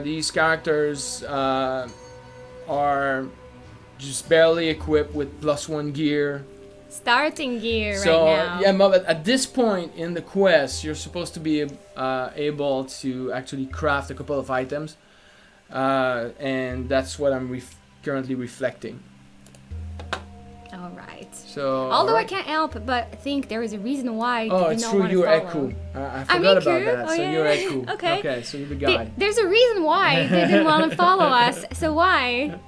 These characters are just barely equipped with +1 gear. Starting gear So right now. yeah, but at this point in the quest, you're supposed to be able to actually craft a couple of items, and that's what I'm currently reflecting. All right. So although I can't help but think there is a reason why. Oh, you it's not true. want to You're follow. Eku. I forgot about Eku? that. Oh, So yeah. you're Eku. Okay. Okay. So you're the guy. There's a reason why they didn't want to follow us. So why?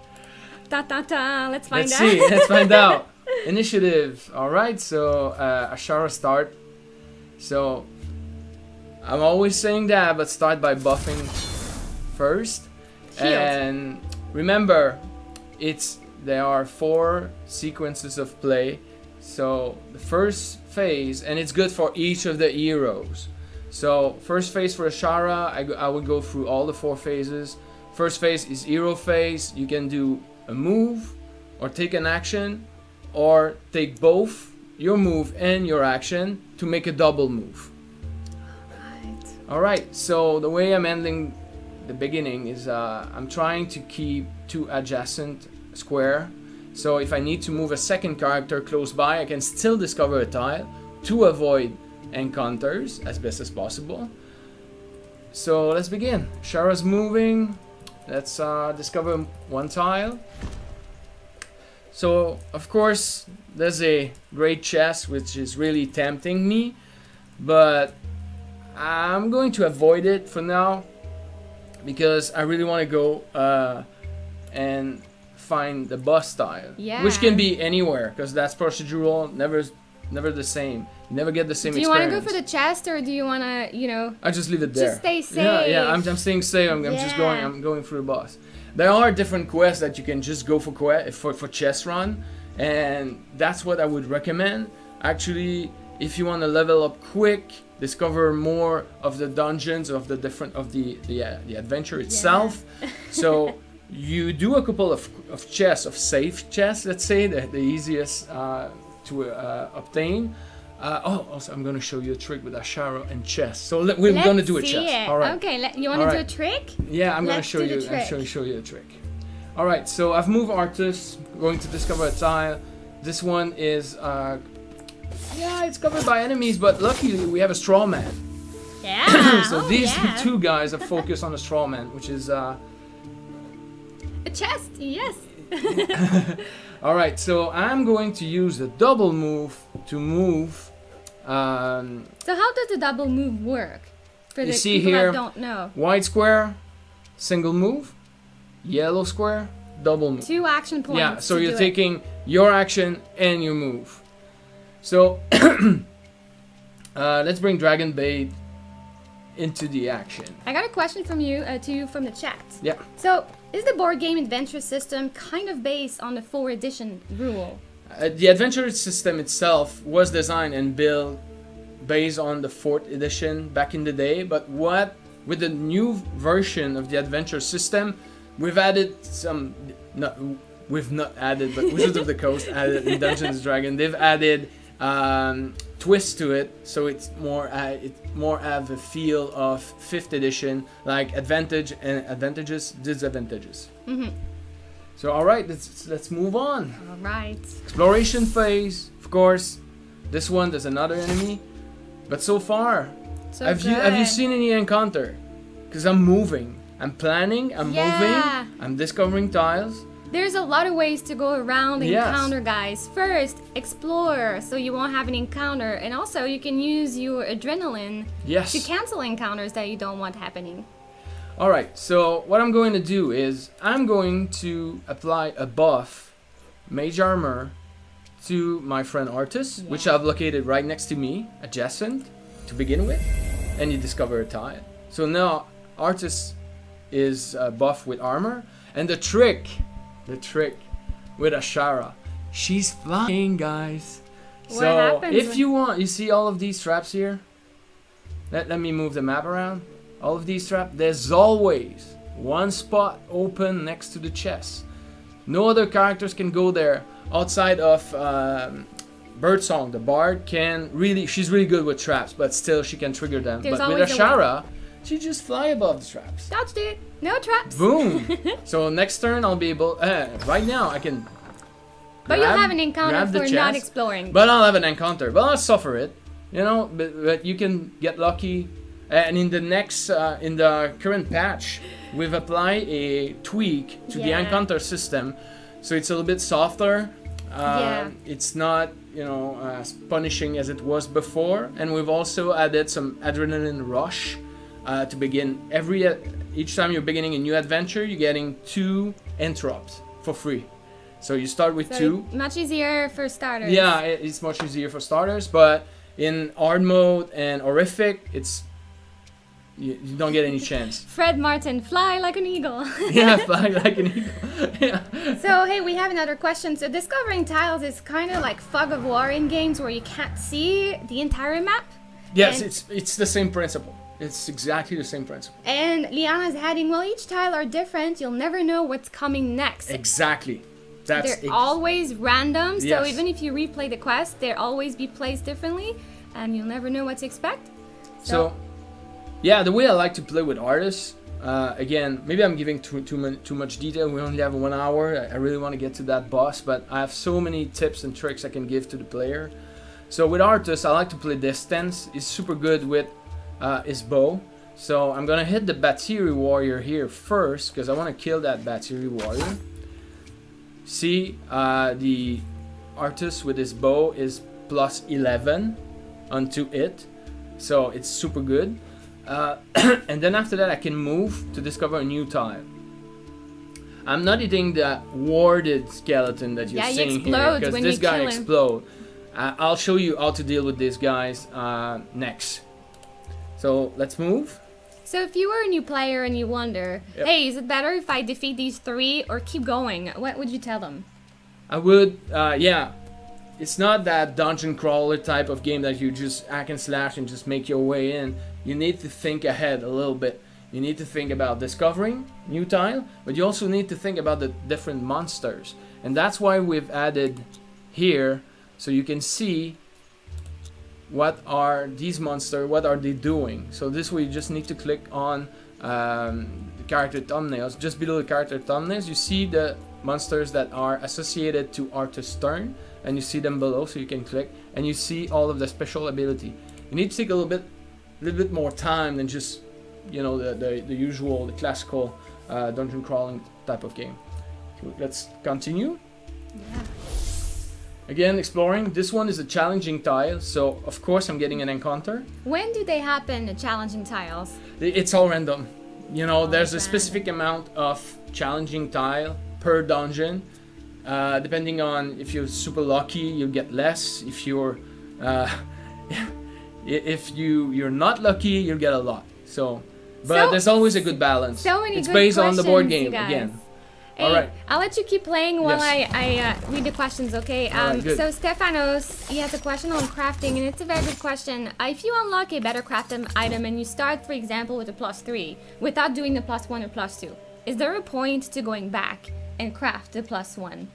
Ta ta ta. Let's find out. Let's see. Let's find out. Initiative. All right. So Ashara start. So I'm always saying that, but start by buffing first. Shield. And remember, there are 4 sequences of play. So the first phase, and it's good for each of the heroes. So first phase for Ashara, I would go through all the 4 phases. First phase is hero phase. You can do a move or take an action, or take both your move and your action to make a double move. Alright, so the way I'm ending the beginning is I'm trying to keep 2 adjacent square. So if I need to move a second character close by, I can still discover a tile to avoid encounters as best as possible. So let's begin. Shara's moving. Let's discover 1 tile. So of course there's a great chest which is really tempting me, but I'm going to avoid it for now because I really want to go and find the boss tile, which can be anywhere because that's procedural, never the same. You never get the same experience. Do you want to go for the chest, or do you want to, you know? I just leave it there. Just stay safe. Yeah, I'm staying safe. I'm just going. I'm going for the boss. There are different quests that you can just go for chest run, and that's what I would recommend. Actually, if you want to level up quick, discover more of the dungeons of the adventure itself. So you do a couple of chests, of safe chests, let's say, the easiest to obtain. Also, I'm going to show you a trick with Ashara and chest. So we're going to do a chest. All right. Okay, you want to do a trick? Yeah, I'm going to show you. Show you a trick. All right. So I've moved Artus. Going to discover a tile. This one is yeah, it's covered by enemies, but luckily we have a straw man. Yeah. So these 2 guys are focused on the straw man, which is a chest. Yes. All right, so I'm going to use the double move to move. So how does the double move work? For the see people here, that don't know. White square, single move. Yellow square, double move. 2 action points. Yeah, so you're taking your action and your move. So let's bring Dragon Bait into the action. I got a question from you, from the chat. Yeah. So, is the board game adventure system kind of based on the 4th edition rule? The adventure system itself was designed and built based on the 4th edition back in the day, but with the new version of the adventure system, we've added some, we've not added, but Wizards of the Coast added in Dungeons & Dragons, they've added twist to it, so it's more have a feel of 5th edition, like advantages, disadvantages. So all right, let's move on. All right. Exploration phase, of course. This one, there's another enemy, but so far, have you seen any encounter? Because I'm moving, I'm planning, I'm moving, I'm discovering tiles. There's a lot of ways to go around the encounter, guys. First, explore, so you won't have an encounter, and also you can use your adrenaline to cancel encounters that you don't want happening. Alright, so what I'm going to do is I'm going to apply a buff, Mage Armor, to my friend Artus, which I've located right next to me, adjacent, to begin with, and you discover a tile. So now Artus is buffed with armor, and the trick with Ashara, she's flying, guys. So if you want, you see all of these traps here? Let me move the map around. All of these traps, there's always one spot open next to the chest. No other characters can go there outside of Birdsong. The bard can really, she's really good with traps, but still she can trigger them. But with Ashara, She just fly above the traps. Dodged it. No traps. Boom. So next turn I'll be able. Right now I can. But you'll have an encounter for not exploring. But I'll have an encounter. But I'll suffer it. You know. But you can get lucky. And in the next, in the current patch, we've applied a tweak to the encounter system, so it's a little bit softer. It's not, you know, as punishing as it was before, and we've also added some adrenaline rush to begin each time you're beginning a new adventure. You're getting 2 interrupts for free. So you start with 2. Much easier for starters. Yeah, it's much easier for starters, but in hard mode and horrific, you don't get any chance. Fred Martin, fly like an eagle. Yeah, fly like an eagle. Yeah. So, hey, we have another question. So, discovering tiles is kind of like fog of war in games where you can't see the entire map. Yes, it's the same principle. It's exactly the same principle. And Liana's adding, well, each tile are different. You'll never know what's coming next. Exactly. They're always random. So, even if you replay the quest, they'll always be placed differently. And you'll never know what to expect. So yeah, the way I like to play with artists, again, maybe I'm giving too much detail. We only have 1 hour. I really want to get to that boss, but I have so many tips and tricks I can give to the player. So with artists, I like to play distance. He's super good with his bow. So I'm gonna hit the Batiri warrior here first because I want to kill that Batiri warrior. See, the artist with his bow is plus 11 onto it, so it's super good. And then after that I can move to discover a new tile. I'm not hitting the warded skeleton that you're seeing here because this guy explodes. I'll show you how to deal with these guys next. So let's move. So if you were a new player and you wonder, hey, is it better if I defeat these 3 or keep going? What would you tell them? I would, yeah. It's not that dungeon crawler type of game that you just hack and slash and just make your way in. You need to think ahead a little bit. You need to think about discovering new tile, but you also need to think about the different monsters. And that's why we've added here, so you can see what are these monsters, what are they doing. So this way you just need to click on the character thumbnails. Just below the character thumbnails, you see the monsters that are associated to artist's turn, and you see them below, so you can click and you see all of the special ability. You need to take a little bit more time than just, you know, the usual, the classical dungeon crawling type of game. So let's continue. Yeah. Again, exploring. This one is a challenging tile, so of course I'm getting an encounter. When do they happen, the challenging tiles? It's all random. You know, there's a specific amount of challenging tile per dungeon. Depending on if you're super lucky, you'll get less. If you're you're not lucky, you'll get a lot. So, but there's always a good balance. So many it's good based on the board questions, game again. Hey, all right. I'll let you keep playing while I read the questions, okay? Right, so Stefanos, he has a question on crafting, and it's a very good question. If you unlock a better crafted item and you start, for example, with a +3, without doing the +1 or +2, is there a point to going back and craft the +1?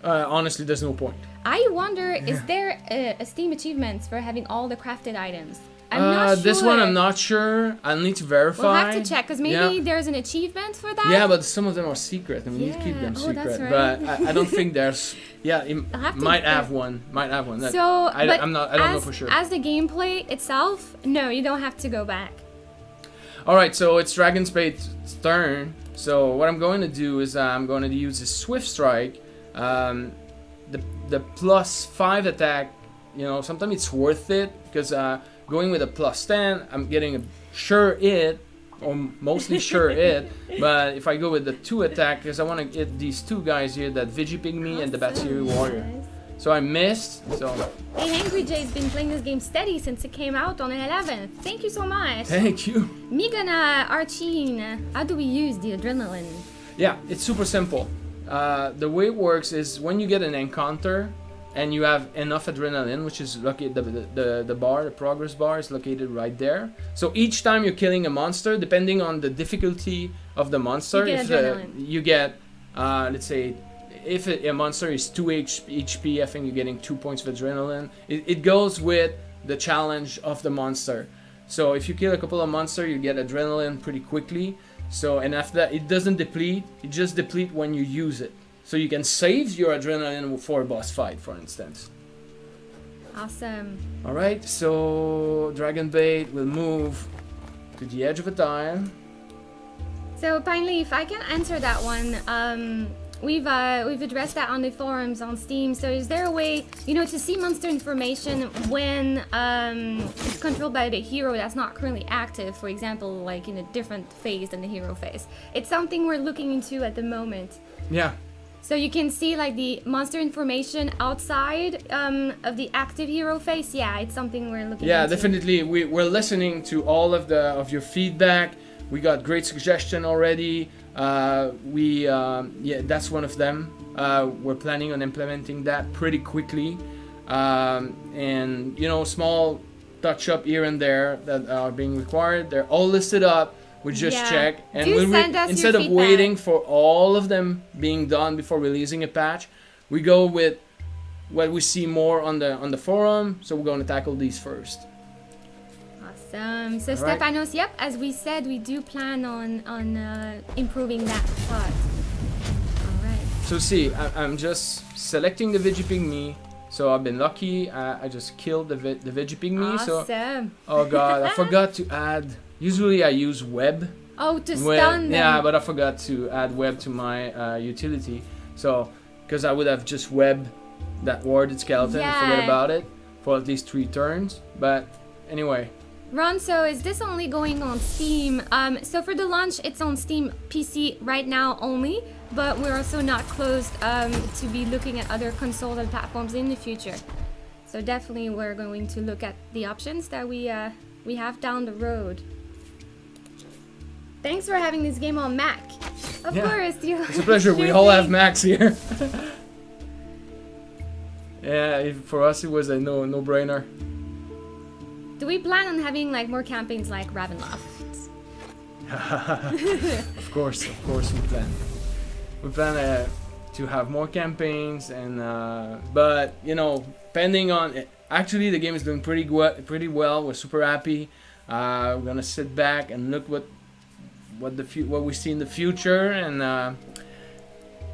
Honestly, there's no point. I wonder, is there a Steam achievements for having all the crafted items? I'm not sure. This one I'm not sure. I'll need to verify. We'll have to check, because maybe there's an achievement for that. Yeah, but some of them are secret, and we need to keep them secret. That's right. But I don't think there's. Yeah, it might have one. Might have one. So, I don't know for sure. As the gameplay itself, no, you don't have to go back. All right, so it's Dragon Spade's turn. So what I'm going to do is I'm going to use a Swift Strike. The +5 attack, you know, sometimes it's worth it because going with a +10, I'm getting a sure hit, or mostly sure hit. But if I go with the 2 attack, because I want to hit these 2 guys here, that Vigipygmy and the Batiri Warrior. Nice. So I missed. So. Hey, Angry Jay's been playing this game steady since it came out on the 11th. Thank you so much. Thank you. Migana Archine, how do we use the adrenaline? Yeah, it's super simple. The way it works is when you get an encounter and you have enough adrenaline, which is located, the progress bar is located right there. So each time you're killing a monster, depending on the difficulty of the monster, you get let's say, if a monster is 2 HP, I think you're getting 2 points of adrenaline. It goes with the challenge of the monster. So if you kill a couple of monsters, you get adrenaline pretty quickly. So, and after that, it doesn't deplete. It just depletes when you use it. So you can save your adrenaline for a boss fight, for instance. Awesome. Alright, so Dragon Bait will move to the edge of a tile. So finally, if I can answer that one, we've addressed that on the forums on Steam. So is there a way, you know, to see monster information when it's controlled by the hero that's not currently active, for example, like in a different phase than the hero phase? It's something we're looking into at the moment. Yeah. So you can see like the monster information outside of the active hero phase. Yeah, it's something we're looking into. Yeah, definitely. We're listening to all of your feedback. We got great suggestion already. Yeah, that's one of them. We're planning on implementing that pretty quickly. And you know, small touch up here and there that are being required. They're all listed up. We just check, and instead of waiting for all of them being done before releasing a patch, we go with what we see more on the forum. So we're going to tackle these first. Awesome. So Stefanos, yep, as we said, we do plan on improving that part. All right. So see, I'm just selecting the Vigipygmy. So I've been lucky. I just killed the Vigipygmy. Awesome. So, oh god, I forgot to add. Usually I use web. Oh, to stun them. Yeah, but I forgot to add web to my utility. So, because I would have just webbed that warded skeleton and forget about it for at least 3 turns. But anyway. Ron, so is this only going on Steam? So for the launch, it's on Steam PC right now only, but we're also not closed to be looking at other consoles and platforms in the future. So definitely we're going to look at the options that we have down the road. Thanks for having this game on Mac. Of course, it's a pleasure. We all have Macs here. Yeah, for us it was a no-brainer. Do we plan on having like more campaigns like Ravenloft? Of course we plan. We plan to have more campaigns, and but you know, depending on it, actually the game is doing pretty well. We're super happy. We're gonna sit back and look what we see in the future, and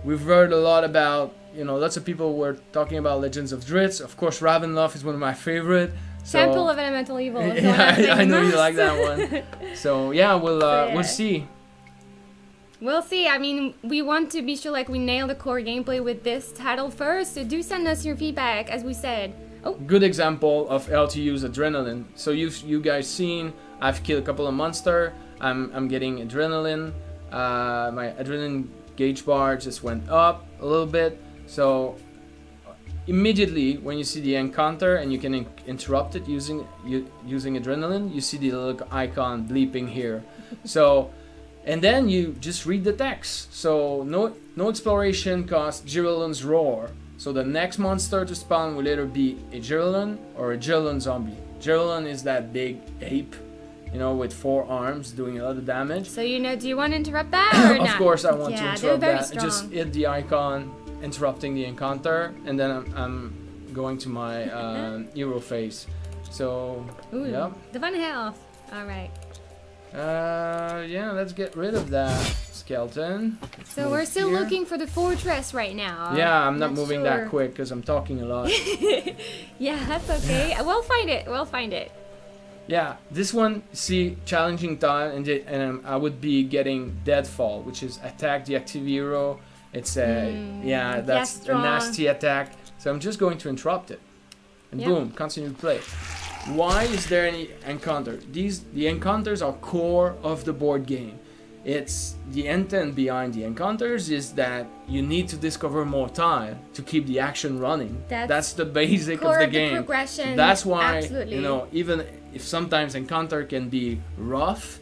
we've heard a lot about, you know, lots of people were talking about Legends of Drizzt. Of course, Ravenloft is one of my favorite. So, Temple of Elemental Evil. Yeah, I know you like that one. So yeah, we'll see. We'll see. I mean, we want to be sure like we nail the core gameplay with this title first. So do send us your feedback, as we said. Oh, good example of how to use adrenaline. So you guys seen, I've killed a couple of monsters. I'm getting adrenaline. My adrenaline gauge bar just went up a little bit. So immediately when you see the encounter and you can interrupt it using adrenaline, you see the little icon bleeping here. So, and then you just read the text. So no exploration costs Jiralun's Roar. So the next monster to spawn will either be a Jiralun or a Jiralun zombie. Jiralun is that big ape, you know, with 4 arms doing a lot of damage. So you know, do you want to interrupt that or not? Of course I want to interrupt that. Strong. Just hit the icon, interrupting the encounter, and then I'm going to my hero phase. So yeah. Divine Health. All right. Yeah, let's get rid of that skeleton. So we're still looking for the fortress right now. Yeah, I'm not moving that quick because I'm talking a lot. Yeah, that's okay. We'll find it. We'll find it. Yeah, this one, see, challenging time, and I would be getting Deadfall, which is attack the active hero. It's a that's a nasty attack. So I'm just going to interrupt it, and boom, continue to play. Why is there any encounter? The encounters are core of the board game. It's the intent behind the encounters is that you need to discover more time to keep the action running. That's the basic of the game. Progression. That's why you know, even if sometimes encounter can be rough,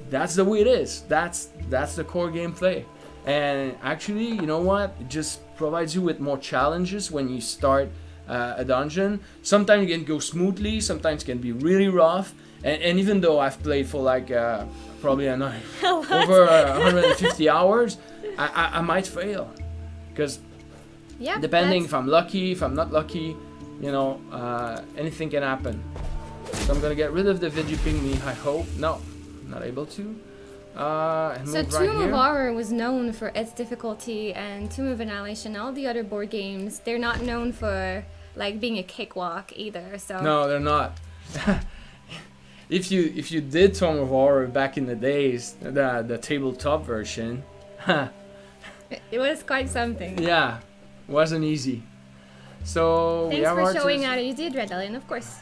that's the way it is. That's the core gameplay. And actually, you know what? It just provides you with more challenges when you start a dungeon. Sometimes it can go smoothly, sometimes it can be really rough. And even though I've played for like probably over 150 hours, I might fail. Because depending if I'm lucky, if I'm not lucky, you know, anything can happen. So I'm gonna get rid of the Veggie Pygmy, I hope. No, not able to. And So move right Tomb of here. Horror was known for its difficulty, and Tomb of Annihilation, all the other board games, they're not known for like being a cakewalk either. So No, they're not. If you did Tomb of Horror back in the days, the tabletop version, it was quite something. yeah, wasn't easy. So we Thanks have for artists. showing how you did, Red Alien, of course.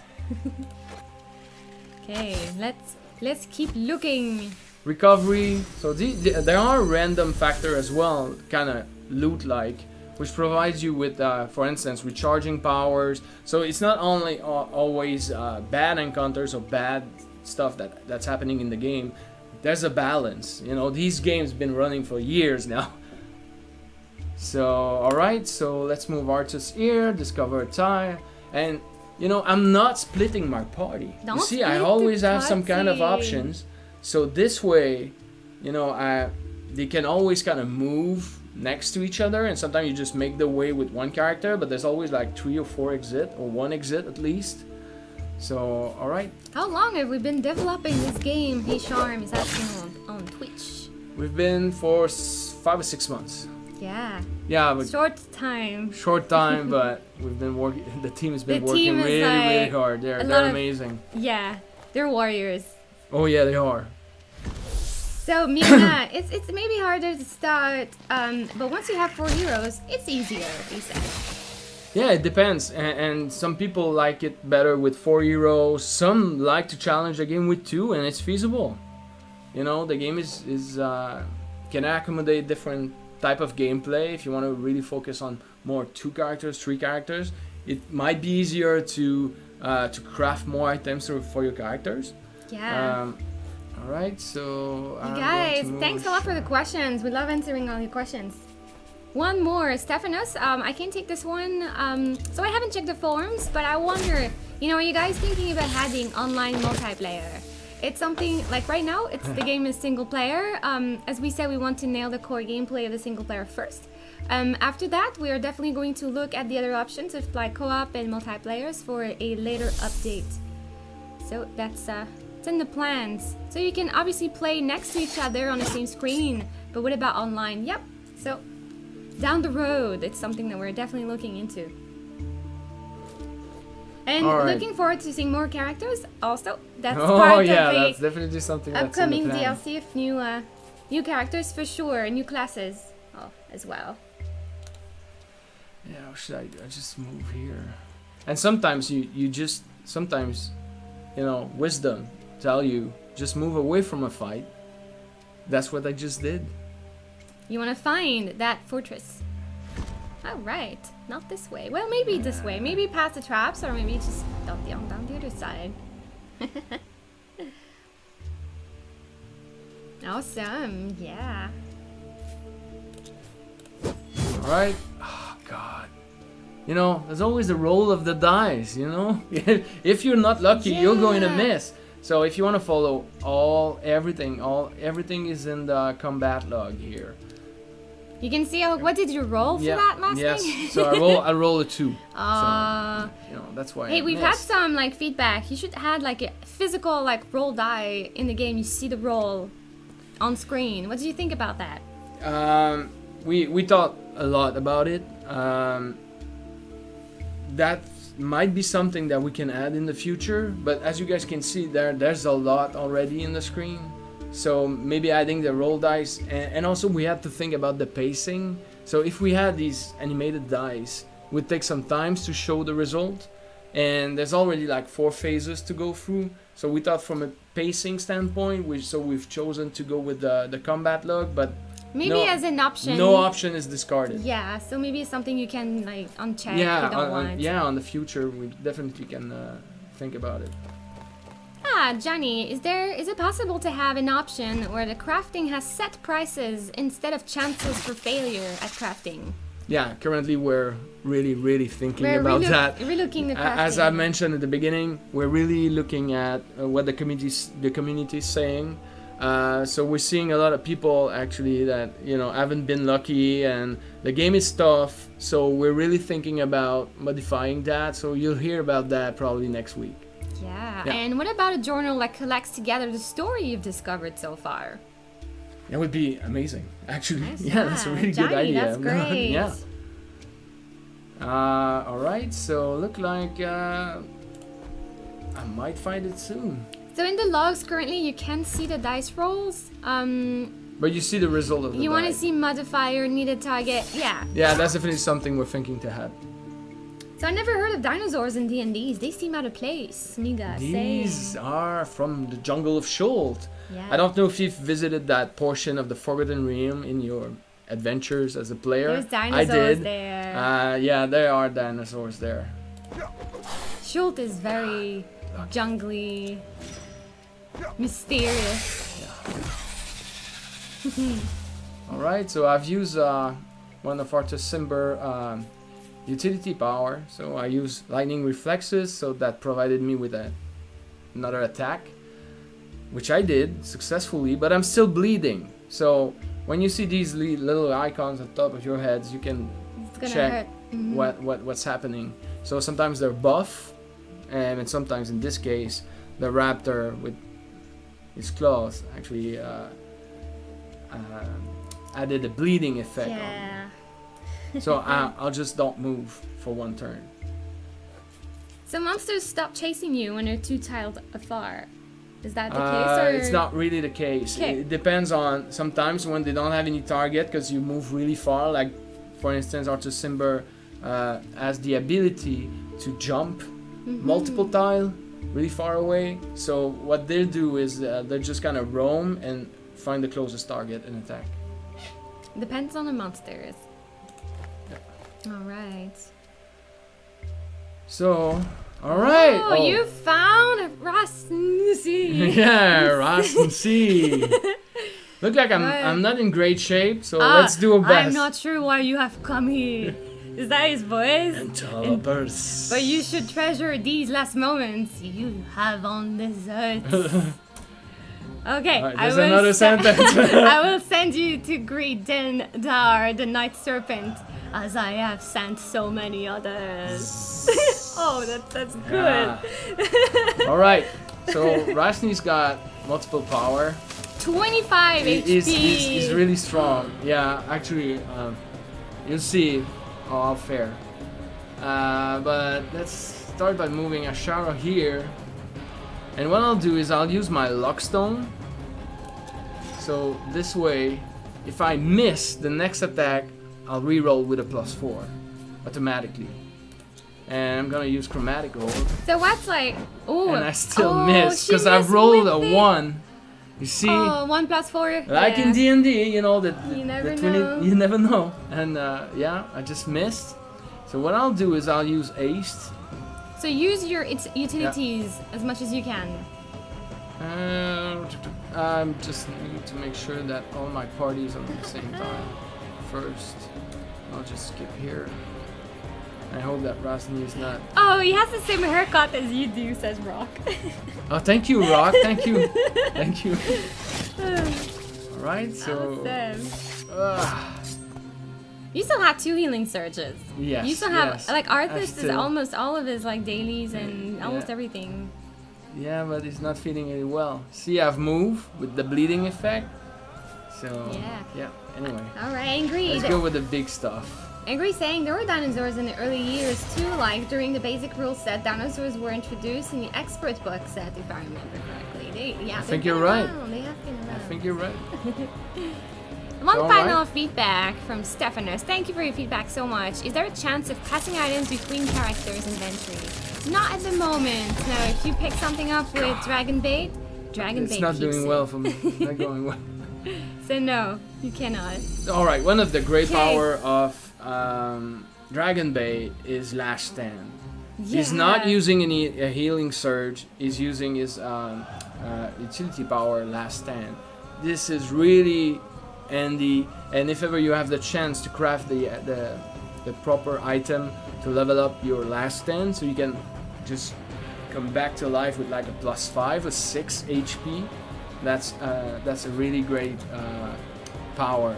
Okay, let's keep looking. Recovery. So there are random factor as well, kind of loot-like, which provides you with, for instance, recharging powers. So it's not only always bad encounters or bad stuff that's happening in the game. There's a balance. You know, these games been running for years now. So alright, so let's move artists here, discover a tie, and you know, I'm not splitting my party. Don't You see, I split the always have some kind of party. options. So this way, you know, they can always kind of move next to each other, and sometimes you just make the way with one character, but there's always like 3 or 4 exit, or 1 exit at least. So, alright. How long have we been developing this game? Hey Charm is asking on Twitch. We've been for 5 or 6 months. Yeah, Yeah, but short time. short time, but we've been working, the team has been The working team is really, really like hard. a They're lot of- amazing. Yeah, they're warriors. Oh yeah, they are. So Mina, it's maybe harder to start, but once you have 4 heroes, it's easier, he said. Yeah, it depends, and some people like it better with 4 heroes. Some like to challenge the game with 2, and it's feasible. You know, the game is can accommodate different type of gameplay. If you want to really focus on more 2 characters, 3 characters, it might be easier to craft more items for your characters. Yeah. All right, so You guys, thanks a lot for the questions. We love answering all your questions. One more, Stephanos. I can take this one. So I haven't checked the forums, but I wonder, you know, are you guys thinking about adding online multiplayer? It's something like right now, the game is single player. As we said, we want to nail the core gameplay of the single player first. After that, we are definitely going to look at the other options of like co-op and multiplayers for a later update. So that's it's in the plans. So you can obviously play next to each other on the same screen, but what about online? Yep. So down the road, it's something that we're definitely looking into. And looking forward to seeing more characters. Also, that's part of that's definitely something that's upcoming in the plan. DLC of new characters for sure, new classes as well. Yeah, how should I do? I just move here. And sometimes you just you know, wisdom tell you just move away from a fight. That's what I just did. You want to find that fortress. All right, not this way. Well, maybe this way. Maybe past the traps, or maybe just down the other side. Awesome, yeah. All right. Oh God. You know, there's always the roll of the dice. You know, if you're not lucky, you're going to miss. So if you want to follow everything is in the combat log here. You can see what did you roll for that last thing? So I roll a 2. So, you know, that's why. Hey, we've had missed. some like feedback. You should add like a physical like roll die in the game. You see the roll on screen. What do you think about that? We thought a lot about it. That might be something that we can add in the future, but as you guys can see there's a lot already in the screen. So maybe adding the roll dice, and also we have to think about the pacing. So if we had these animated dice, it would take some time to show the result, and there's already like 4 phases to go through. So we thought from a pacing standpoint, we've chosen to go with the combat log, but maybe as an option. No option is discarded. Yeah, so maybe it's something you can like uncheck. Yeah, if you don't want. on the future we definitely can think about it. Johnny, is it possible to have an option where the crafting has set prices instead of chances for failure at crafting? Yeah, currently we're really thinking about that. We're looking at crafting. As I mentioned at the beginning, we're really looking at what the community is saying. So we're seeing a lot of people actually that, you know, haven't been lucky, and the game is tough. So we're really thinking about modifying that. So you'll hear about that probably next week. Yeah. Yeah. And what about a journal that collects together the story you've discovered so far? That would be amazing, actually. Nice, Yeah, that's a really good Johnny, idea. That's great. Yeah. Alright, so look like I might find it soon. So in the logs currently you can see the dice rolls. But you see the result of the You want to die. see modifier, needed target, yeah. Yeah, that's definitely something we're thinking to have. So I never heard of dinosaurs in D&Ds. They seem out of place. Miga, These are from the jungle of Schuld. Yeah. I don't know if you've visited that portion of the Forgotten Realm in your adventures as a player. There's dinosaurs I did. there. Yeah, there are dinosaurs there. Schult is very jungly, mysterious. Alright, so I've used one of Artus Simber utility power. So I use lightning reflexes, so that provided me with another attack, which I did successfully, but I'm still bleeding. So when you see these little icons on top of your heads, you can It's gonna check hurt. what's happening. So sometimes they're buff, and sometimes in this case, the raptor with his claws actually added a bleeding effect on Yeah. me. So I'll just don't move for one turn. So monsters stop chasing you when they're too tiled afar. Is that the case? Or? It's not really the case. 'Kay. It depends on sometimes when they don't have any target because you move really far. Like for instance, Artus Simber has the ability to jump multiple tile really far away. So what they'll do is they're just kind of roam and find the closest target and attack. Depends on the monsters. Alright. So, alright. Oh, you found Rasmussen. Yeah, Rasmussen. Look like I'm not in great shape, so let's do our best. I'm not sure why you have come here. Is that his voice? Interlopers. But you should treasure these last moments you have on this earth. Okay, Alright, there's another sentence. I will send you to greet Dendar, the Night Serpent, as I have sent so many others. Oh, that's good. Yeah. Alright, so Rasni's got multiple power. 25 HP. He's really strong. Yeah, actually, you'll see how fair. But let's start by moving Ashara here. And what I'll do is I'll use my Lockstone. So this way, if I miss the next attack, I'll reroll with a +4 automatically. And I'm gonna use Chromatic Roll. So what's like? Oh, And I still miss because I've missed rolled with a it. 1. You see? Oh, 1 + 4. Like yeah. in D&D, you know, You never the know. you never know. And yeah, I just missed. So what I'll do is I'll use Ace. So use your utilities as much as you can. I just need to make sure that all my parties are at the same time. First, I'll just skip here. I hope that Rasni is not... Oh, he has the same haircut as you do, says Rock. Oh, thank you, Rock. Thank you. Thank you. Alright, so... You still have 2 healing surges. Yes, You still have, yes. like, Arthas is still- almost all of his, like, dailies and almost Yeah. everything. Yeah, but he's not feeling really well. See, I've moved with the bleeding effect. So, yeah. Anyway, Alright, Angry. let's go with the big stuff. Angry saying there were dinosaurs in the early years too, like during the basic rule set, dinosaurs were introduced in the expert book set, if I remember correctly. I think you're right. They have been around. I think you're right. One All final right. feedback from Stephanus. Thank you for your feedback so much. Is there a chance of passing items between characters' inventory? Not at the moment. Now, if you pick something up with Dragon Bait It's not keeps doing it. well for me. Not going well. So no, you cannot. Alright, one of the great Okay. power of Dragon Bait is Last Stand. He's Yeah. not using any healing surge. He's using his utility power Last Stand. This is really handy, and if ever you have the chance to craft the proper item to level up your Last Stand, so you can just come back to life with like a +5 or 6 HP. That's a really great power.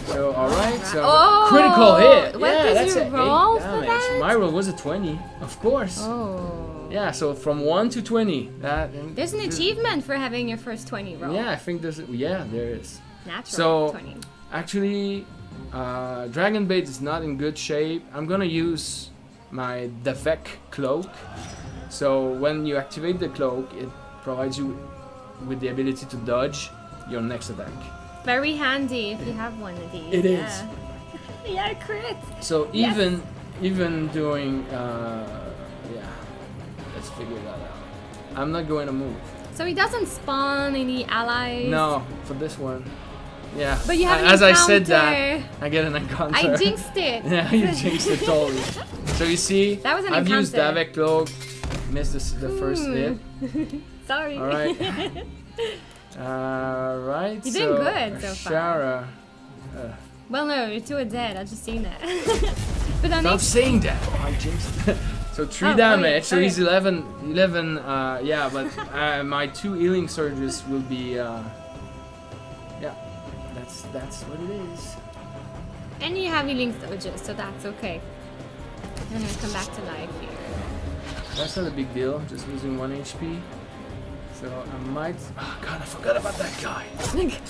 So alright, so Oh, critical hit. what Yeah, did that's you an roll 8 for damage. that? My roll was a 20, of course. Oh. Yeah, so from 1 to 20. There's an achievement for having your first 20 roll. Yeah, I think there is. Natural So 20. actually, Dragon Bait is not in good shape. I'm gonna use my Davek cloak. So when you activate the cloak, it provides you with the ability to dodge your next attack. Very handy if you have one of these. It is. Yeah, crit. So even doing let's figure that out. I'm not going to move. So he doesn't spawn any allies. No, for this one. Yeah. But you have an As I encounter. said that, I get an encounter. I jinxed it. Yeah, you jinxed it totally. So you see, That was an I've used encounter. Davek cloak, missed the first hit. Sorry. All right. Right. You're doing good so far. Shara. Well, no, you're too dead. I've just seen that. But on Stop saying that. Oh, I jinxed it. So 3 Oh, damage. wait, So okay. he's 11. Yeah, but my 2 healing surges will be. Yeah, that's what it is. And you have healing surges, so that's okay. I'm gonna come back to life here. That's not a big deal. Just losing 1 HP. So I might. Oh God, I forgot about that guy.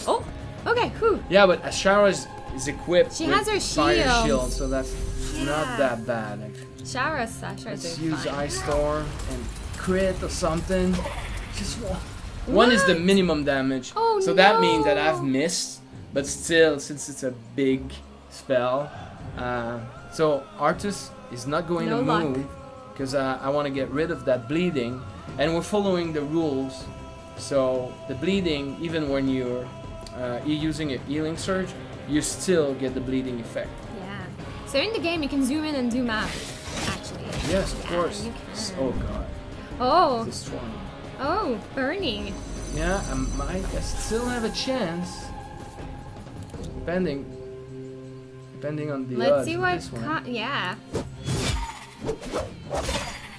Oh, okay, whew. Yeah, but Ashara is equipped She with has her fire shield. shield, so that's not Yeah. that bad actually. Shara's Let's doing use fine. Ice Storm and crit or something. Just one. One is the What? minimum damage. Oh, so that means that no. I've missed, but still, since it's a big spell, so Artus is not going No to luck. move because I want to get rid of that bleeding, and we're following the rules. So the bleeding, even when you're using a healing surge, you still get the bleeding effect. Yeah. So in the game, you can zoom in and zoom out, actually. Yes, of Yeah, course. you can. Oh God, Oh, this is strong. oh, burning. Yeah, I still have a chance, depending on the Let's odds see of what. this one. Yeah.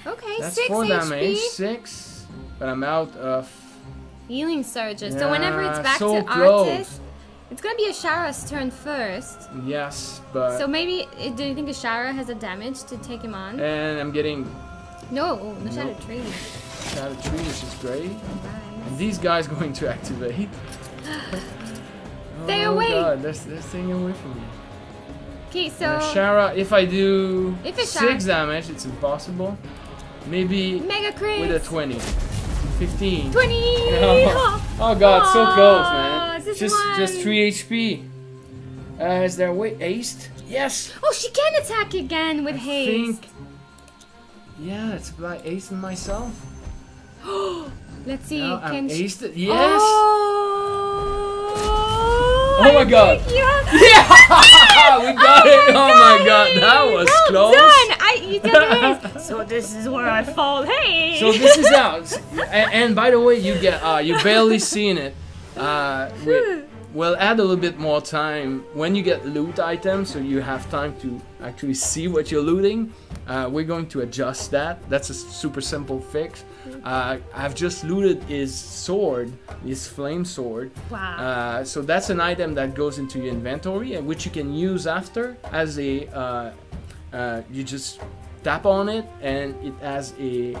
Okay, That's 6 4 HP. damage, 6, but I'm out of. Healing surges. So whenever it's Yeah, back so to close. Artis, it's gonna be Ashara's turn first. Yes, but So maybe, do you think Ashara has a damage to take him on? and I'm getting No, no Shadow Nope. Tree. Shadow Tree, which is great. Right. And these guys going to activate. Stay oh away. God, they're staying away from me. Okay, so And Ashara, if I do If Ashara- 6 damage, it's impossible. Maybe Mega Crit. with a 20. 15. 20. Oh God, so close, Aw, man. this Just one. 3 HP. Is there way aced? Yes. Oh, she can attack again with I haste. think. Yeah, it's by acing myself. Let's see. Now I'm Can she? aced it. Yes. Oh, Oh my God. think you have- Yeah, we got it. Oh my God, that was well close. done. You did it. So this is where I fall. Hey. So this is out. And by the way, you get you barely seen it. We'll add a little bit more time when you get loot items, so you have time to actually see what you're looting. We're going to adjust that. That's a super simple fix. I've just looted his sword, his flame sword. Wow. So that's an item that goes into your inventory, and which you can use after as a. You just tap on it, and it has a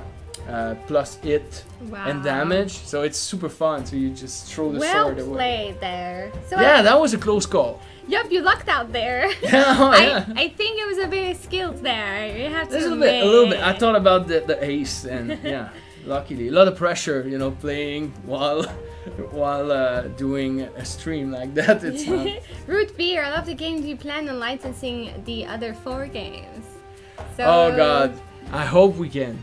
plus hit Wow. and damage. So it's super fun. So you just throw the Well sword away. played there. So Yeah, that was a close call. Yep, you lucked out there. Yeah, oh, yeah. I think it was a bit of skills there. You have to a little bit. I admit. thought about the ace, and yeah, luckily, a lot of pressure, playing while doing a stream like that. It's not. Root beer. I love the game. Do you plan on licensing the other 4 games? So, Oh God, I hope we can.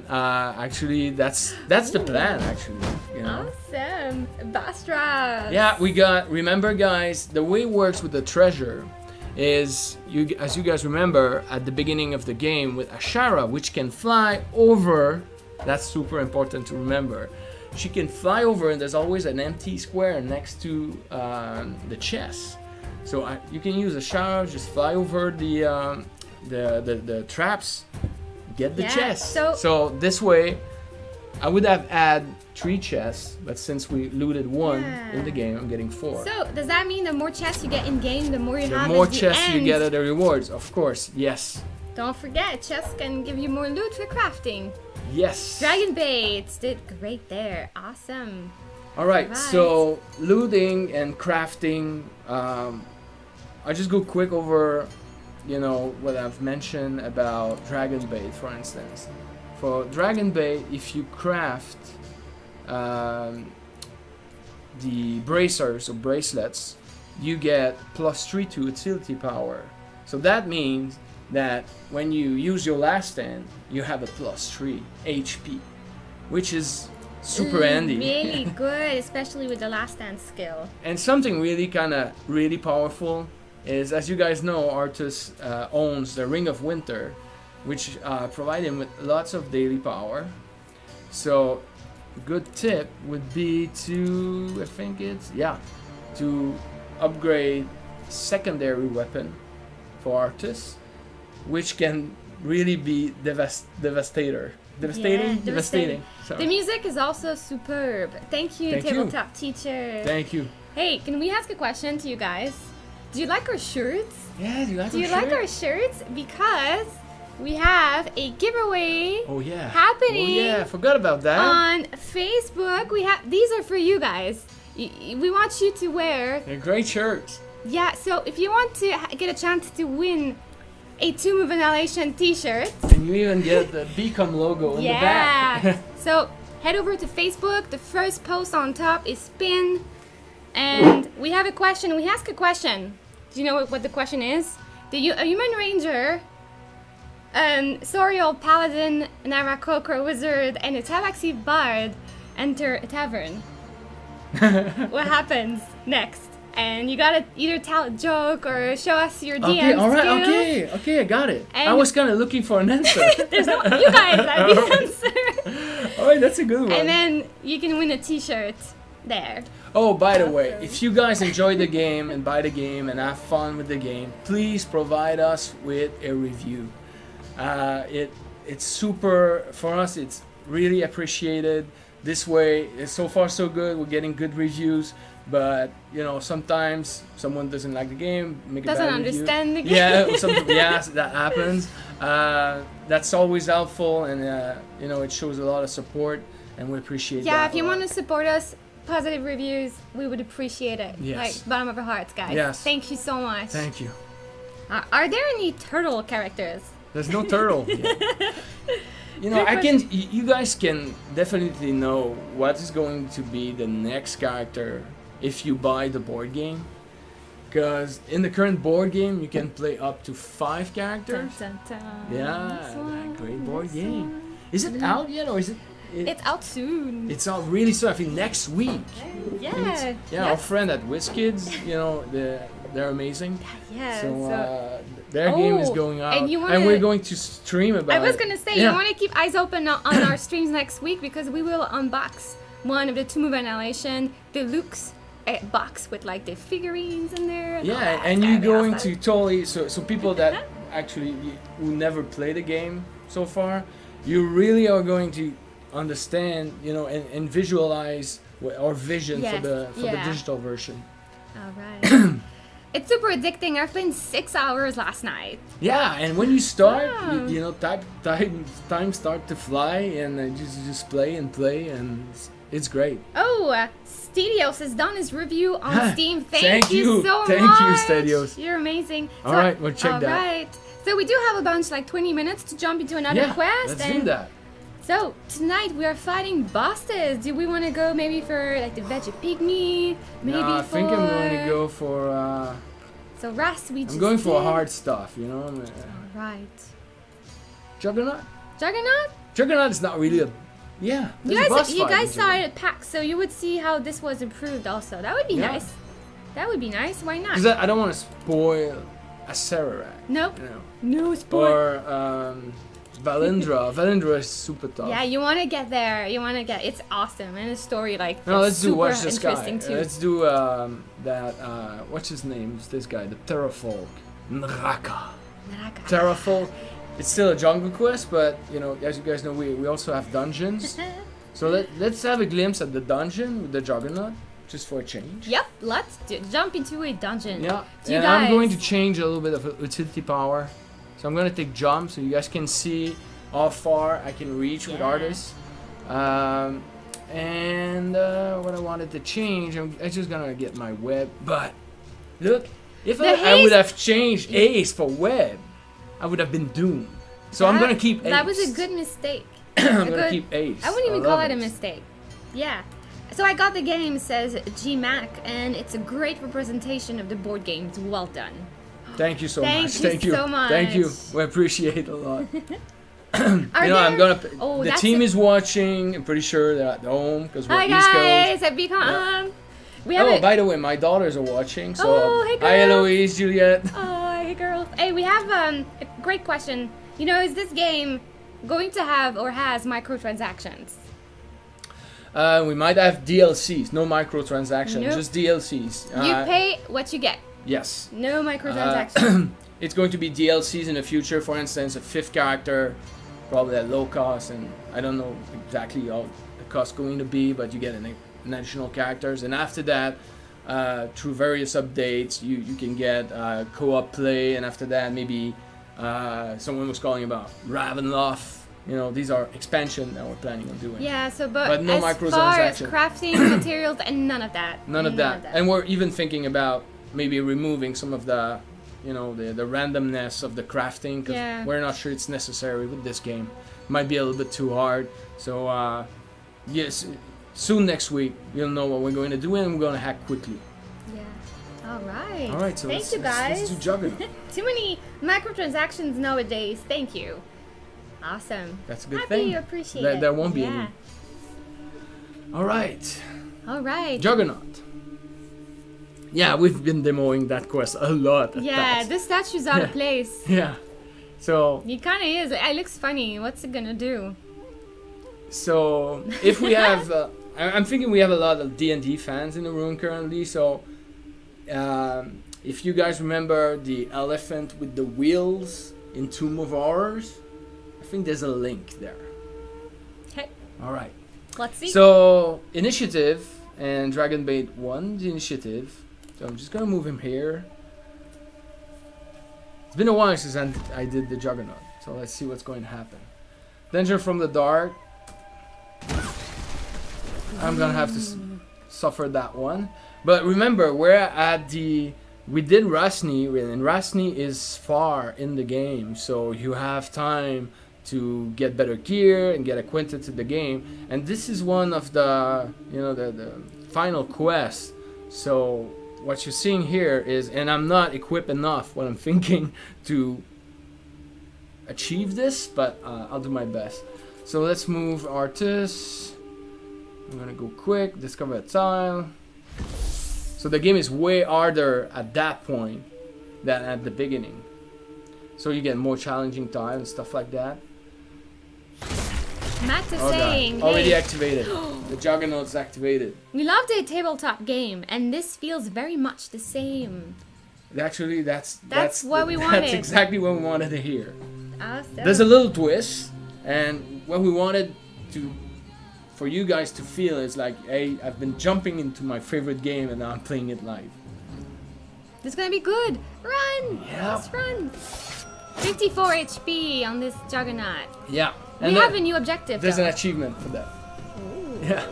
Actually, that's the plan. Actually, Awesome. Bastra. Yeah, remember guys, the way it works with the treasure is, as you guys remember, at the beginning of the game with Ashara, which can fly over, that's super important to remember. She can fly over, and there's always an empty square next to the chest. So you can use Ashara, just fly over the traps, get the Yeah, chest. so- This way, I would have had 3 chests, but since we looted 1 Yeah. in the game, I'm getting 4. So does that mean the more chests you get in game, the more you The have more at the chests you end? get at the rewards, of course, yes. Don't forget, chests can give you more loot for crafting. Yes. Dragon Bait did great there. Awesome. All right. Right. So looting and crafting. I'll just go quick over, you know, what I've mentioned about Dragon Bait, for instance. For Dragon Bait, if you craft the bracers or bracelets, you get +3 to utility power. So that means that when you use your last stand, you have a +3 HP, which is super handy. Really good, especially with the last stand skill. And something really powerful is, as you guys know, Artus owns the Ring of Winter, which provide him with lots of daily power. So a good tip would be to, I think it's, yeah, to upgrade secondary weapon for Artus, which can really be devastating. Sorry. The music is also superb. Thank you, tabletop teacher. Thank you. Hey, can we ask a question to you guys? Do you like our shirts? Yeah, Do you like our shirts? Because we have a giveaway happening. Oh yeah, I forgot about that. On Facebook. These are for you guys. We want you to wear. They're great shirts. Yeah, so if you want to get a chance to win a Tomb of Annihilation t-shirt. And you even get the Become logo in the back. So head over to Facebook. The first post on top is pinned. And we have a question. We ask a question. Do you know what the question is? A human ranger, Sorial paladin, an Aarakocra wizard, and a Tabaxi bard enter a tavern. What happens next? And you gotta either tell a joke or show us your DM Okay, alright, skills. okay, I got it. And I was kind of looking for an answer. There's no, you guys have the answer. Alright, that's a good one. And then you can win a t-shirt there. Oh, by the way, if you guys enjoy the game and buy the game and have fun with the game, please provide us with a review. It's super, for us, it's really appreciated. This way, so far so good, we're getting good reviews. But you know, sometimes someone doesn't like the game, make a bad review. Doesn't understand the game. Yeah, that happens. That's always helpful, and you know, it shows a lot of support, and we appreciate that. Yeah, if you want to support us, positive reviews, we would appreciate it. Yes. Like bottom of our hearts, guys. Yes. Thank you so much. Thank you. Are there any turtle characters? There's no turtle. You know, you guys can definitely know what is going to be the next character if you buy the board game, because in the current board game you can play up to 5 characters. Dun, dun, dun. Yeah, great board game. Is it out yet, or is it? It's out soon. It's out really soon. I think next week. Yeah. Yeah, our friend at WizKids, you know, they're amazing. Yeah. So their game is going out, and we're going to stream about it. I was gonna say, you want to keep eyes open on our streams next week, because we will unbox one of the Tomb of Annihilation Deluxe box with like the figurines in there. Yeah, and you're going to totally so people that actually who never played the game so far, you really are going to understand, you know, and visualize our vision for the digital version. All right. It's super addicting. I've played 6 hours last night. Yeah, and when you start, you know, time start to fly, and just play and play, and it's great. Oh, Stadios has done his review on Steam. Thank you so much. Thank you, Stadios. You're amazing. All right, we'll check that. All right. So we do have a bunch, like 20 minutes to jump into another quest. Let's do that. So tonight we are fighting bosses. Do we want to go maybe for like the veggie pygmy? Maybe I think I'm going to go for. So Ras, I'm going for hard stuff, you know. All right. Juggernaut. Juggernaut. Juggernaut is not really a. Yeah. You guys saw it at PAX, so you would see how this was improved. Also, that would be nice. That would be nice. Why not? Because I don't want to spoil Acererak. Nope. You know? No spoil. Or Valindra. Valindra is super tough. Yeah, you want to get there. You want to get. It's awesome, and the story like. No, let's do watch this guy. Too. Let's do that. What's his name? It's this guy, the Terrafolk. Naraka. Terrafolk. It's still a jungle quest, but you know, as you guys know, we also have dungeons. So let's have a glimpse at the dungeon with the Juggernaut, just for a change. Yep, let's jump into a dungeon. Yeah, and I'm going to change a little bit of utility power. So I'm going to take jump so you guys can see how far I can reach with Yeah. artists. And what I wanted to change, I'm just gonna get my web. But look, if The I would haste- have changed Ace for web, I would have been doomed. So I'm gonna keep Ace. That was a good mistake. I'm gonna keep Ace. I wouldn't even love call it a Ace. mistake. Yeah. So I got the game, says GMac, and it's a great representation of the board games. Well done. Thank you so Thank much. you Thank you so much. Thank you. We appreciate it a lot. Are You know, I'm there- gonna. Oh, the that's team a- is watching. I'm pretty sure they're at home because we're Hi East Coast. guys, I've become. We have Oh, a- by the way, my daughters are watching. So, Oh, hey, hi, girls. Eloise, Juliet. Oh, hey girls. Hey, we have a great question. You know, is this game going to have or has microtransactions? We might have DLCs, no microtransactions, Nope. just DLCs. You pay what you get. Yes. No microtransactions. It's going to be DLCs in the future. For instance, a 5th character, probably at low cost, and I don't know exactly how the cost going to be, but you get an additional characters, and after that, through various updates, you can get co-op play, and after that, maybe someone was calling about Ravenloft. You know, these are expansion that we're planning on doing. Yeah, so But no as far as microtransaction. crafting materials and none of that. None of that. And we're even thinking about maybe removing some of the, you know, the randomness of the crafting, because Yeah. we're not sure it's necessary with this game. Might be a little bit too hard. So yes, soon next week you'll know what we're going to do, and we're going to hack quickly. Yeah. All right. All right, so Thank let's, you guys. let's do Juggernaut. Too many microtransactions nowadays. Thank you. Awesome. That's a good Happy thing. you appreciate There- it. there won't be yeah. any. All right, All right. Juggernaut. Yeah, we've been demoing that quest a lot. at Yeah, that. this statue's out of Yeah. place. Yeah. So It kind of is. It looks funny. What's it gonna do? So if we have, I'm thinking we have a lot of D&D fans in the room currently. So if you guys remember the elephant with the wheels in Tomb of Horrors, I think there's a link there. Okay, All right. let's see. So Initiative and Dragonbait won the initiative. So I'm just gonna move him here. It's been a while since I did the Juggernaut. So let's see what's going to happen. Danger from the Dark. I'm gonna have to suffer that one. But remember, we're at we did Rasni, and Rasni is far in the game, so you have time to get better gear and get acquainted to the game. And this is one of the, you know, the final quests. So what you're seeing here is, and I'm not equipped enough, what I'm thinking, to achieve this, but I'll do my best. So let's move artists. I'm gonna go quick, discover a tile. So the game is way harder at that point than at the beginning. So you get more challenging tiles and stuff like that. Matt is Oh saying, God, already hey, activated. The Juggernaut's activated. we loved a tabletop game, and this feels very much the same. Actually, that's what we That's wanted. exactly what we wanted to hear. Awesome. There's a little twist, and what we wanted for you guys to feel is like, hey, I've been jumping into my favorite game and now I'm playing it live. This is gonna be good. Run! Yeah. Let's run. 54 HP on this Juggernaut. Yeah. We And have a new objective. there's though. an achievement for that. Ooh, Yeah.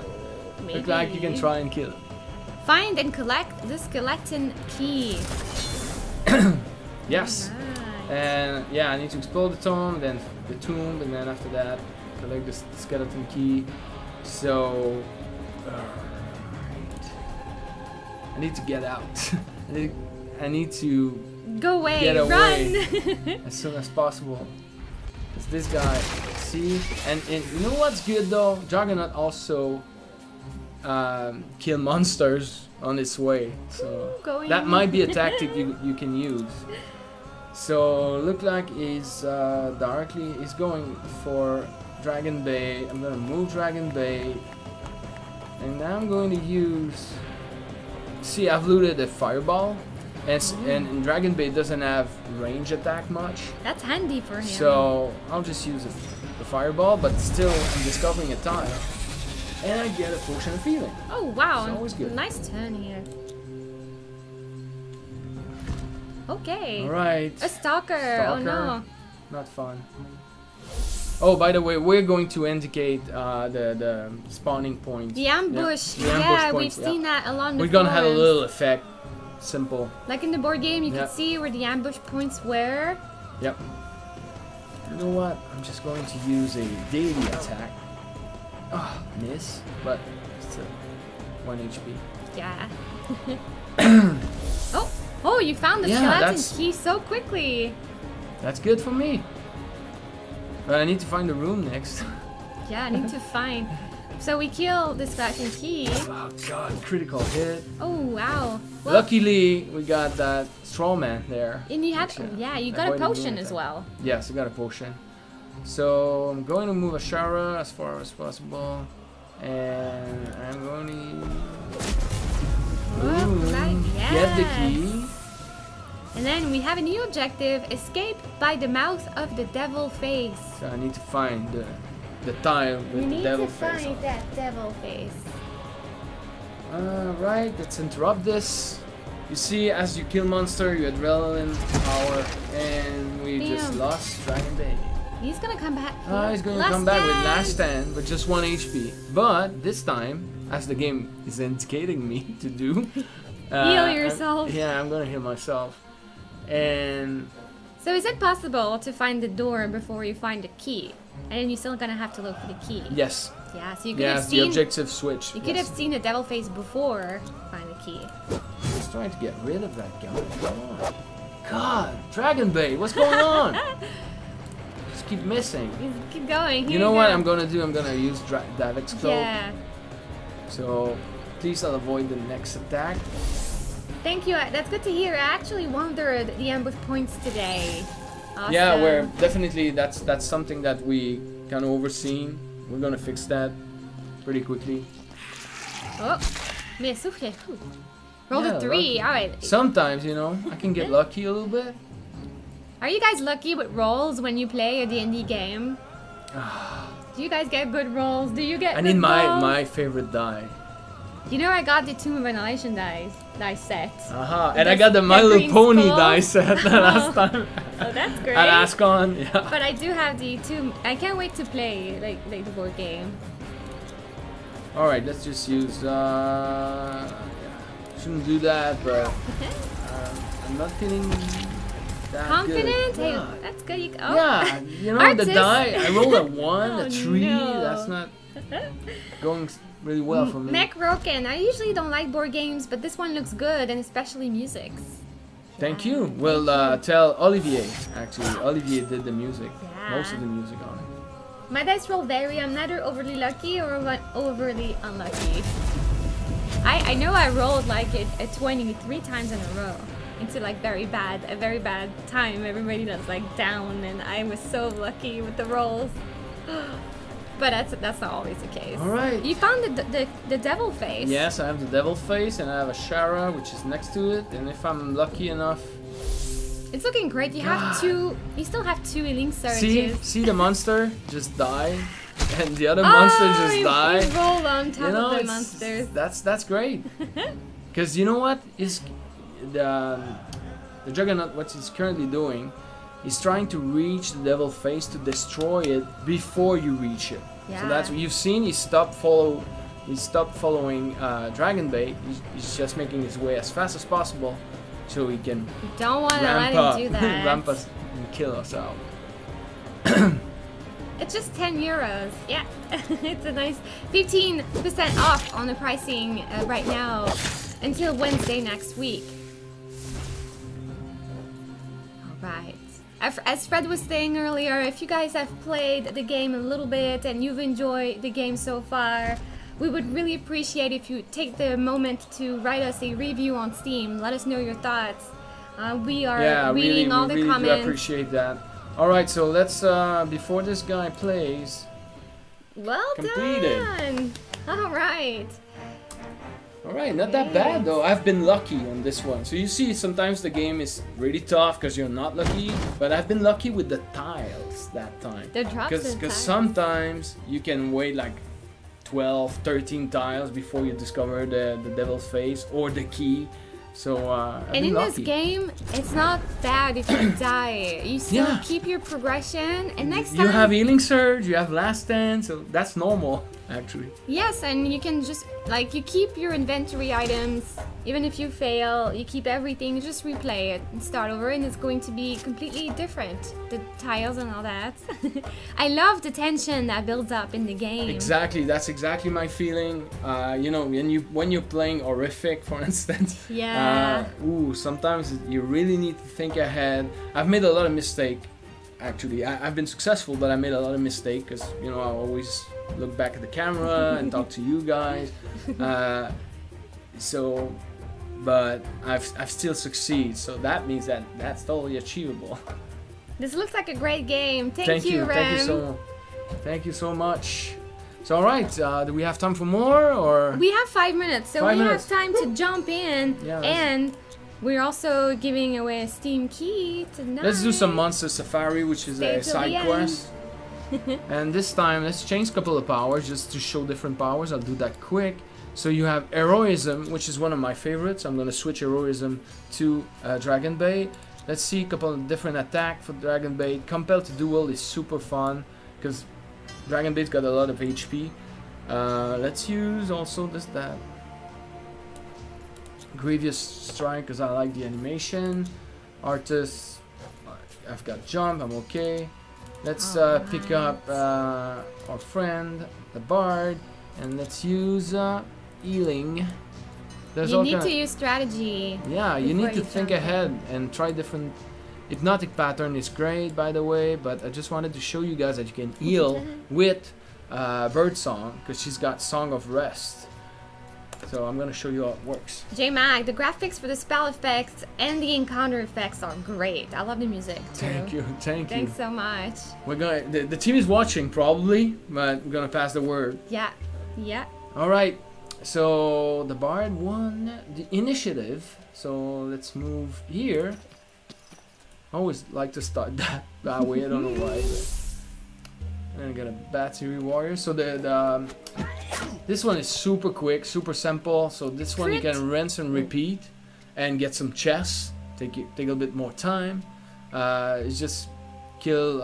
Look like you can maybe. try and kill it. Find and collect the skeleton key. Yes. Right. And yeah, I need to explore the tomb, then the tomb, and then after that, collect the skeleton key. So, I need to get out. I need to Go away. get away. Run. as soon as possible. It's this guy. See? And you know what's good though? Juggernaut also kill monsters on its way. So Going. that might be a tactic you can use. So look like he's going for Dragon Bay. I'm gonna move Dragon Bay. And now I'm going to use, see, I've looted a fireball. And Dragon Bay doesn't have range attack much. That's handy for him. So I'll just use the fireball, but still I'm discovering a tile. And I get a potion of healing. Oh wow. It's always good. Nice turn here. Okay. Alright. A stalker. Oh no. Not fun. Oh, by the way, we're going to indicate the spawning point. The ambush. Yeah, the ambush Yeah, points, we've seen that along the We're gonna have a forums. little effect. Simple. Like in the board game, you Yeah. can see where the ambush points were. Yep. You know what? I'm just going to use a daily attack. Oh, miss. But still, 1 HP. Yeah. Oh, you found the Yeah, skeleton that's- key so quickly. That's good for me. But I need to find the room next. Yeah, I need to find. So we kill the skeleton key. Oh god, critical hit. Oh wow. Well, Luckily, we got that straw man there. and you had, Which, yeah, you got a avoided potion moon as attack. well. Yes, I got a potion. So I'm going to move Ashara as far as possible. And I'm going to Oh, right, get the yes. key. And then we have a new objective: escape by the mouth of the devil face. So I need to find the tile You with the need devil to face find on. that devil face. Right, let's interrupt this. You see, as you kill monster, your adrenaline power, and we just Damn. lost Dragon Bay. He's gonna come back. He's going to Last come back with stand. last stand, but just 1 HP. But this time, as the game is indicating me to do, Heal yourself. I'm gonna heal myself. And So is it possible to find the door before you find the key? And then you're still gonna have to look for the key. yes, Yeah, so you could have yes, the seen objective switch. you could have seen the devil face before find the key. Just trying to get rid of that guy. Come on. God, Dragon Bay, what's going on? Just keep missing. You keep going. You Here know what go. I'm gonna do? I'm gonna use Davic's Cloak. Yeah. So please I'll avoid the next attack. Thank you. That's good to hear. I actually wondered the ambush points today. Awesome. Yeah, we're definitely that's something that we kind of overseen. We're gonna fix that pretty quickly. Oh, mais souffle. Rolled Yeah, a 3. lucky. All right. Sometimes, you know, I can get lucky a little bit. Are you guys lucky with rolls when you play a D&D game? Do you guys get good rolls? Do you get? I good need rolls? my favorite die. You know, I got the Tomb of Annihilation dice set. And I got the My the Little green Pony skull. die set last time Oh, that's great. at Ascon. Yeah. But I do have the Tomb. I can't wait to play like the board game. All right, let's just use. Shouldn't do that, but I'm not feeling that Confident? good. Hey, Yeah. that's good. Oh. Yeah, you know Artist. the die. I rolled a 1, Oh, a 3. no. That's not going really well for me. Mech Roken. I usually don't like board games, but this one looks good, and especially music's. Thank you. Well, tell Olivier. Actually, Olivier did the music. Yeah. Most of the music on it. My dice roll vary. I'm neither overly lucky or overly unlucky. I know I rolled like a 23 times in a row into like a very bad time. Everybody was like down, and I was so lucky with the rolls. But that's not always the case. All right. You found the devil face. Yes, I have the devil face, and I have a Shara, which is next to it. And if I'm lucky enough, It's looking great. You have two. You still have 2 healing surges. see the monster just die, and the other monster just you die. roll on top You know, of the it's- monsters. That's great. Because you know what is the Juggernaut? What he's currently doing, he's trying to reach the devil face to destroy it before you reach it. Yeah. So that's what you've seen. He stopped following Dragon Bait. He's just making his way as fast as possible, so he can You don't want to let ramp him up, do that. ramp us and kill us out. It's just 10 euros. Yeah, it's a nice 15% off on the pricing right now until Wednesday next week. Alright. As Fred was saying earlier, if you guys have played the game a little bit and you've enjoyed the game so far, we would really appreciate if you take the moment to write us a review on Steam. Let us know your thoughts. We are reading all the we really comments. do appreciate that. All right, so let's before this guy plays. Well Completed. done! Alright. All right, not that bad though. I've been lucky on this one. So you see, sometimes the game is really tough because you're not lucky, but I've been lucky with the tiles that time. The drops and Because tiles. sometimes you can wait like 12, 13 tiles before you discover the devil's face or the key. So I've And been in lucky. this game, it's not bad if you die. You still Yeah. keep your progression, and next You time... have healing surge, you have last stand, so that's normal actually. Yes, and you can just, like, you keep your inventory items, even if you fail, you keep everything, you just replay it and start over, and it's going to be completely different. The tiles and all that. I love the tension that builds up in the game. Exactly, that's exactly my feeling. You know, when you're playing horrific, for instance. Yeah. Sometimes you really need to think ahead. I've made a lot of mistakes. Actually, I've been successful, but I made a lot of mistakes because, you know, I always look back at the camera and talk to you guys. But I've still succeed, so that means that that's totally achievable. This looks like a great game. Thank you, Rem. Thank you so much. So, all right, do we have time for more, or? We have 5 minutes, so 5 we minutes. have time to jump in, Yeah, and we're also giving away a Steam key tonight. Let's do some Monster Safari, which is Stay a till side the end. quest. And this time, let's change a couple of powers just to show different powers. I'll do that quick. So you have Heroism, which is one of my favorites. I'm going to switch Heroism to Dragon Bait. Let's see a couple of different attack for Dragon Bait. Compelled to Duel is super fun because Dragon Bait's got a lot of HP. Let's use also that Grievous Strike because I like the animation. Artist, I've got Jump, I'm okay. Let's pick up our friend, the Bard, and let's use Healing. You need to use strategy. Yeah, you before need to you think jump. ahead and try different. Hypnotic Pattern is great, by the way, but I just wanted to show you guys that you can heal with Birdsong because she's got Song of Rest. So I'm gonna show you how it works. J-Mag, the graphics for the spell effects and the encounter effects are great. I love the music too. Thank you. Thanks so much. We're gonna. The team is watching probably, but we're gonna pass the word. Yeah. All right. So the Bard won the initiative. So let's move here. I always like to start that way. I don't know why. But I got a Battery Warrior. So this one is super quick, super simple. So this one you can rinse and repeat, and get some chests. Take a little bit more time. It's just kill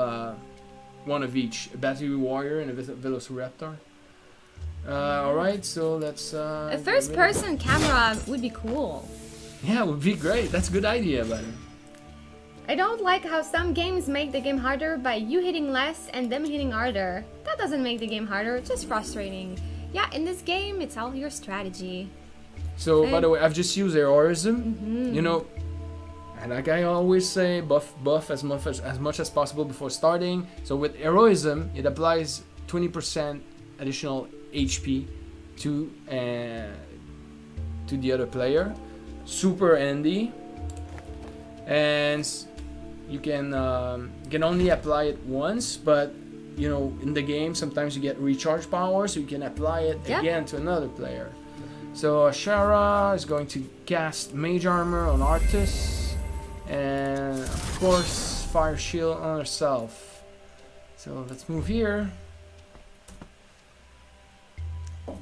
one of each, a Battery Warrior and a Velociraptor. Alright, so let's... A first-person camera would be cool. Yeah, it would be great. That's a good idea, buddy. I don't like how some games make the game harder by you hitting less and them hitting harder. That doesn't make the game harder, it's just frustrating. Yeah, in this game, it's all your strategy. So, by the way, I've just used Heroism. You know, and like I always say, buff as much as possible before starting. So with Heroism, it applies 20% additional HP to the other player. Super handy, and you can only apply it once, but you know, in the game sometimes you get recharge power, so you can apply it again to another player. So Ashara is going to cast Mage Armor on Artis, and of course Fire Shield on herself. So let's move here.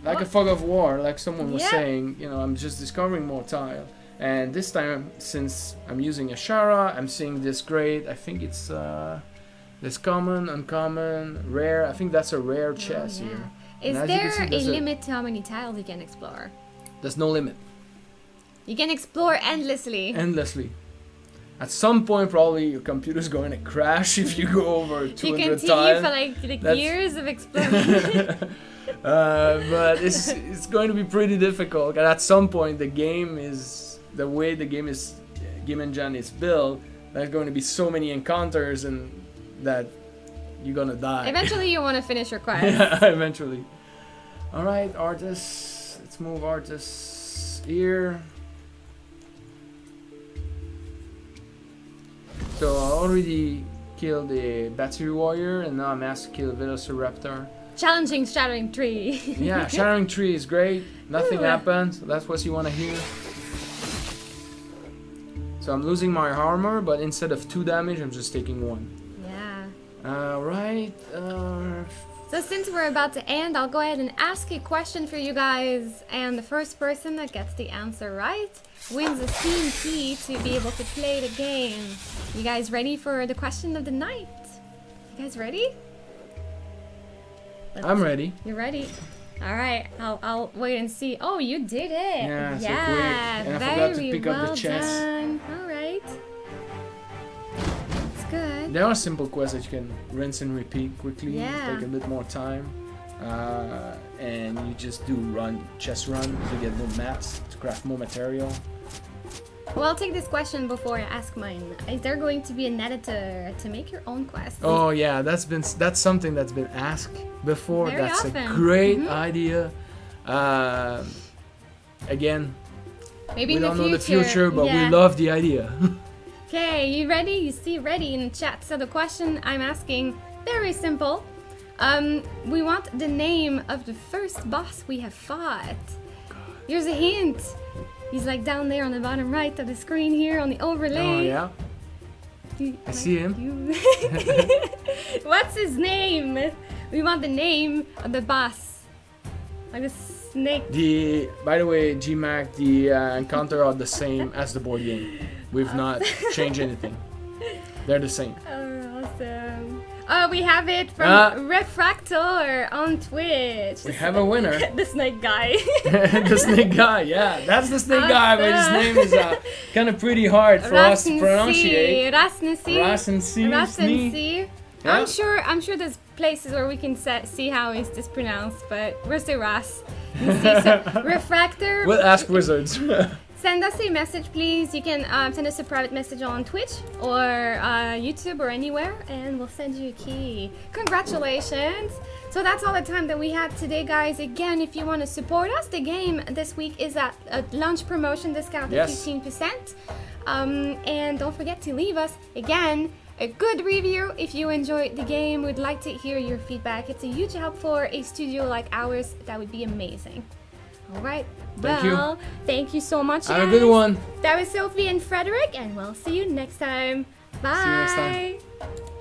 Like a fog of war, like someone was saying, you know, I'm just discovering more tile. And this time, since I'm using Ashara, I'm seeing this great. I think it's this common, uncommon, rare. I think that's a rare chest here. Is there a limit to how many tiles you can explore? There's no limit. You can explore endlessly. Endlessly. At some point, probably your computer's going to crash if you go over 200 tiles. You continue for like years of exploring. But it's going to be pretty difficult. And at some point, the way the game engine is built, there's going to be so many encounters and that you're gonna die. Eventually, you want to finish your quest. Yeah, eventually. All right, Artis. Let's move Artis here. So I already killed the Battery Warrior, and now I'm asked to kill Velociraptor. Challenging Shattering Tree. Yeah, Shattering Tree is great. Nothing happens. That's what you want to hear. So I'm losing my armor, but instead of 2 damage, I'm just taking 1. Yeah. Right. So since we're about to end, I'll go ahead and ask a question for you guys, and the first person that gets the answer right wins a Steam key to be able to play the game. You guys ready for the question of the night? You guys ready? I'm ready. You're ready? Alright, I'll wait and see. Oh, you did it! Yeah, so yeah, quick. And I forgot to pick well up the chest. done. Alright. It's good. There are simple quests that you can rinse and repeat quickly, Yeah. take a bit more time. And you just do chest run to get more mats, to craft more material. Well, I'll take this question before I ask mine. Is there going to be an editor to make your own quest? Oh yeah, that's something that's been asked before. Very that's often. a great idea. Again, Maybe we in don't the know the future, but yeah. we love the idea. Okay, you ready? You see ready in the chat. So the question I'm asking, very simple. We want the name of the first boss we have fought. Here's a hint. He's like down there on the bottom right of the screen here on the overlay. Oh yeah, I see him. What's his name? We want the name of the boss. Like the snake. By the way, GMAC, the encounter are the same as the board game. We've not changed anything. They're the same. Oh, awesome. Oh, we have it from Refractor on Twitch. We have a winner. The snake guy. The snake guy, yeah. That's the snake guy, but his name is kind of pretty hard for us to pronounce. Rasnsi. Yeah? I'm sure there's places where we can see how it's pronounced, but we'll say Ras. So, Refractor. We'll ask wizards. Send us a message, please. You can send us a private message on Twitch or YouTube or anywhere, and we'll send you a key. Congratulations! So that's all the time that we had today, guys. Again, if you want to support us, the game this week is at a launch promotion discount of 15%. And don't forget to leave us, again, a good review if you enjoyed the game. We'd like to hear your feedback. It's a huge help for a studio like ours. That would be amazing. Alright, thank you so much. Have a good one. That was Sophie and Frederick, and we'll see you next time. Bye. See you next time.